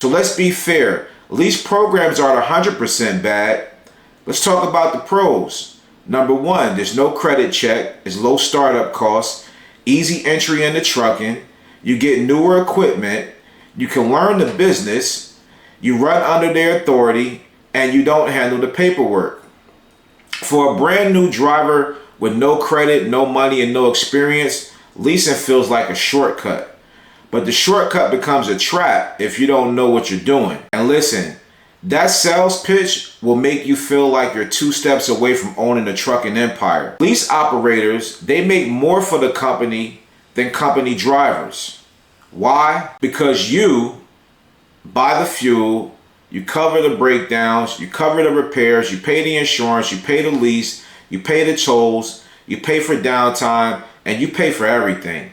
So let's be fair. Lease programs aren't 100% bad. Let's talk about the pros. Number one, there's no credit check, it's low startup costs, easy entry into trucking, you get newer equipment, you can learn the business, you run under their authority, and you don't handle the paperwork. For a brand new driver with no credit, no money, and no experience, leasing feels like a shortcut. But the shortcut becomes a trap if you don't know what you're doing. And listen, that sales pitch will make you feel like you're 2 steps away from owning a trucking empire. Lease operators, they make more for the company than company drivers. Why? Because you buy the fuel, you cover the breakdowns, you cover the repairs, you pay the insurance, you pay the lease, you pay the tolls, you pay for downtime, and you pay for everything.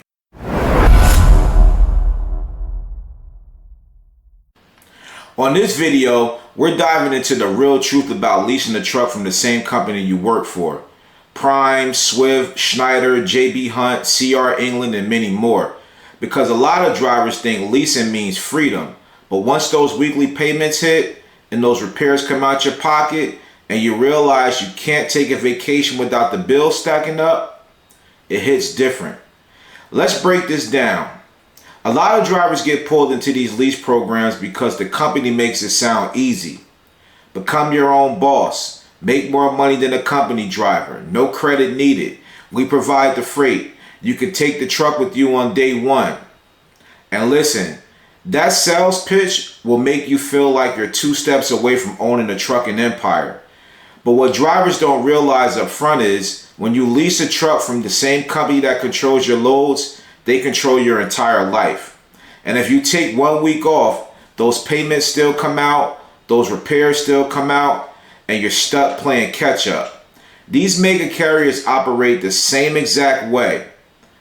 On this video, we're diving into the real truth about leasing a truck from the same company you work for. Prime, Swift, Schneider, JB Hunt, CR England, and many more. Because a lot of drivers think leasing means freedom. But once those weekly payments hit and those repairs come out your pocket and you realize you can't take a vacation without the bill stacking up, it hits different. Let's break this down. A lot of drivers get pulled into these lease programs because the company makes it sound easy. Become your own boss. Make more money than a company driver. No credit needed. We provide the freight. You can take the truck with you on day one. And listen, that sales pitch will make you feel like you're 2 steps away from owning a trucking empire. But what drivers don't realize up front is when you lease a truck from the same company that controls your loads, they control your entire life. And if you take 1 week off, those payments still come out, those repairs still come out, and you're stuck playing catch up. These mega carriers operate the same exact way.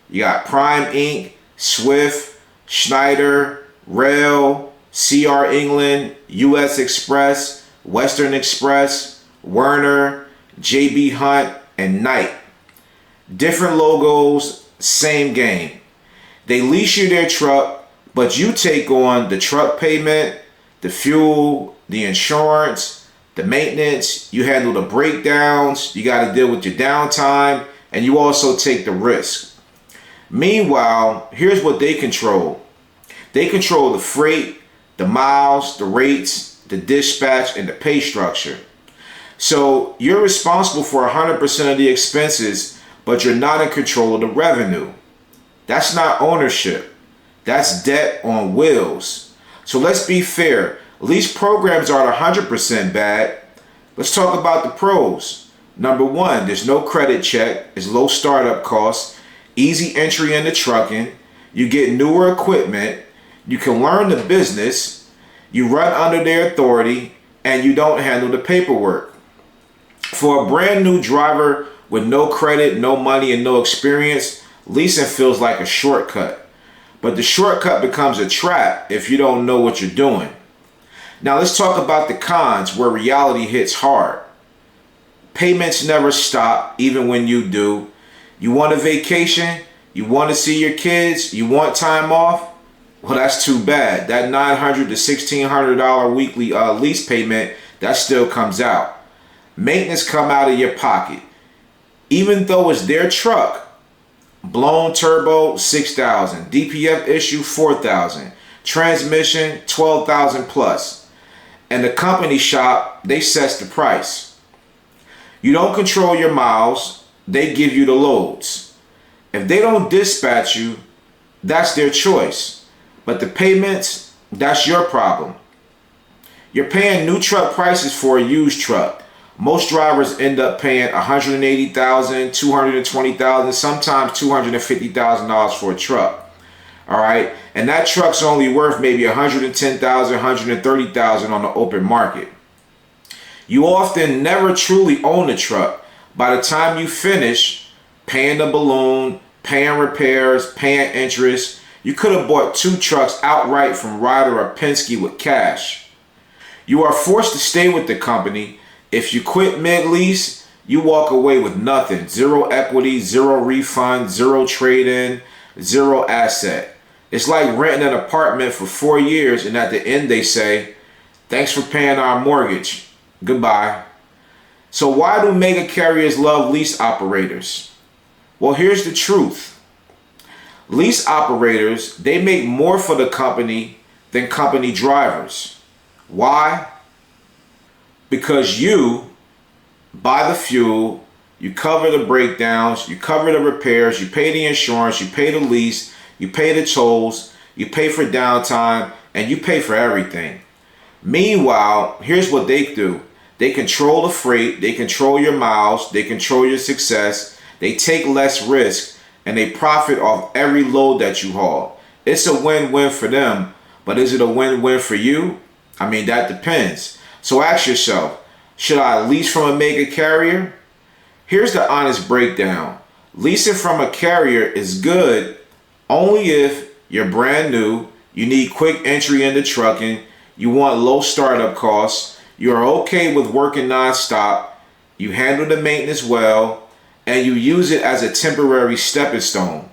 You got Prime Inc., Swift, Schneider, Rail, CR England, US Express, Western Express, Werner, JB Hunt, and Knight. Different logos, same game. They lease you their truck, but you take on the truck payment, the fuel, the insurance, the maintenance, you handle the breakdowns, you got to deal with your downtime, and you also take the risk. Meanwhile, here's what they control. They control the freight, the miles, the rates, the dispatch, and the pay structure. So you're responsible for 100% of the expenses, but you're not in control of the revenue. That's not ownership. That's debt on wheels. So let's be fair. Lease programs aren't 100% bad. Let's talk about the pros. Number one, there's no credit check. It's low startup costs. Easy entry into trucking. You get newer equipment. You can learn the business. You run under their authority. And you don't handle the paperwork. For a brand new driver with no credit, no money, and no experience, leasing feels like a shortcut. But the shortcut becomes a trap if you don't know what you're doing. Now let's talk about the cons where reality hits hard. Payments never stop, even when you do. You want a vacation? You want to see your kids? You want time off? Well, that's too bad. That $900 to $1,600 weekly lease payment, that still comes out. Maintenance come out of your pocket. Even though it's their truck, blown turbo, $6,000. DPF issue, $4,000. Transmission, $12,000 plus. And the company shop, they sets the price. You don't control your miles. They give you the loads. If they don't dispatch you, that's their choice. But the payments, that's your problem. You're paying new truck prices for a used truck. Most drivers end up paying $180,000, $220,000, sometimes $250,000 for a truck. All right, and that truck's only worth maybe $110,000, $130,000 on the open market. You often never truly own a truck. By the time you finish paying the balloon, paying repairs, paying interest, you could have bought 2 trucks outright from Ryder or Penske with cash. You are forced to stay with the company. If you quit mid-lease, you walk away with nothing. 0 equity, 0 refund, 0 trade-in, 0 asset. It's like renting an apartment for 4 years and at the end they say, thanks for paying our mortgage. Goodbye. So why do mega carriers love lease operators? Well, here's the truth. Lease operators, they make more for the company than company drivers. Why? Because you buy the fuel, you cover the breakdowns, you cover the repairs, you pay the insurance, you pay the lease, you pay the tolls, you pay for downtime, and you pay for everything. Meanwhile, here's what they do. They control the freight, they control your miles, they control your success, they take less risk, and they profit off every load that you haul. It's a win-win for them, but is it a win-win for you? I mean, that depends. So ask yourself, should I lease from a mega carrier? Here's the honest breakdown. Leasing from a carrier is good only if you're brand new, you need quick entry into trucking, you want low startup costs, you are okay with working non-stop, you handle the maintenance well, and you use it as a temporary stepping stone.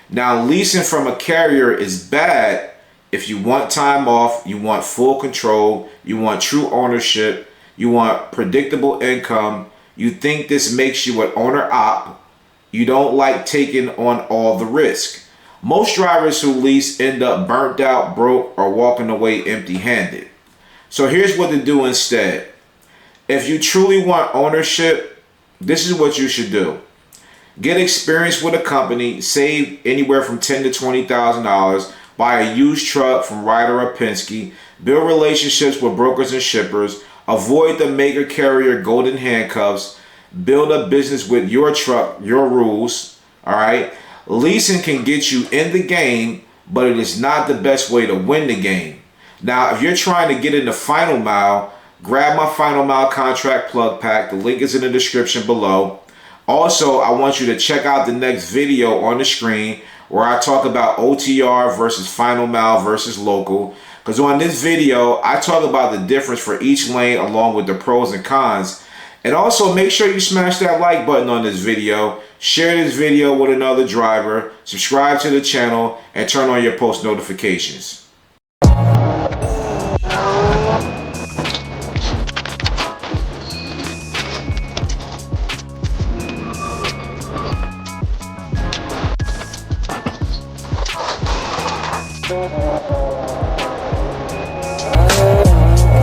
Now, leasing from a carrier is bad if you want time off, you want full control, you want true ownership, you want predictable income, you think this makes you an owner-op, you don't like taking on all the risk. Most drivers who lease end up burnt out, broke, or walking away empty-handed. So here's what to do instead. If you truly want ownership, this is what you should do. Get experience with a company, save anywhere from $10,000 to $20,000, buy a used truck from Ryder or Penske, build relationships with brokers and shippers, avoid the mega carrier golden handcuffs, build a business with your truck, your rules, all right? Leasing can get you in the game, but it is not the best way to win the game. Now, if you're trying to get in the final mile, grab my final mile contract plug pack. The link is in the description below. Also, I want you to check out the next video on the screen where I talk about OTR versus final mile versus local. Because on this video, I talk about the difference for each lane along with the pros and cons. And also make sure you smash that like button on this video, share this video with another driver, subscribe to the channel, and turn on your post notifications.